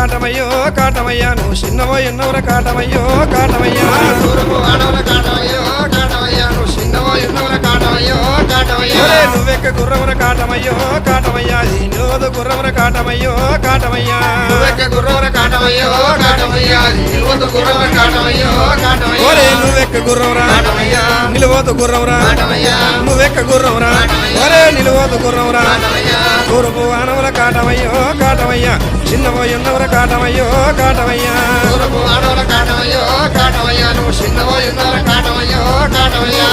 కాటమయ్యో కాటమయ్యా నువ్వు చిన్నవో ఎన్నవర కాటమయ్యో కాటమయ్యా తూర్పు వాడవల కాటమయ్యో కాటమయ్యా నువ్వు చిన్నవో ఎన్నవల కాటమయ్యో కాటమయ్యా నువ్వెక్క గుర్రవర కాటమయ్యో కాటమయ్యా నిలువదు గుర్రవర కాటమయ్యో కాటమయ్యా నువ్వెక్క గుర్రవర కాటమయ్యో కాటమయ్యా నిలువదు గుర్రవర కాటమయ్యో కాటమయ్యా నువ్వెక్క గుర్రవరా కాటమయ్యా నిలువదు గుర్రవరా కాటమయ్యా నువ్వెక్క గుర్రవరా నిలువదు గుర్రవరా తూర్పు వానవల కాటమయ్యో కాటమయ్యా చిన్నవో ఎన్నవర కాటమయ్యో కాటమయ్యా తూర్పు వాడవల కాటమయ్యో కాటమయ్యా నువ్వు చిన్నవో ఎన్నవల కాటమయ్యో కాటమయ్యా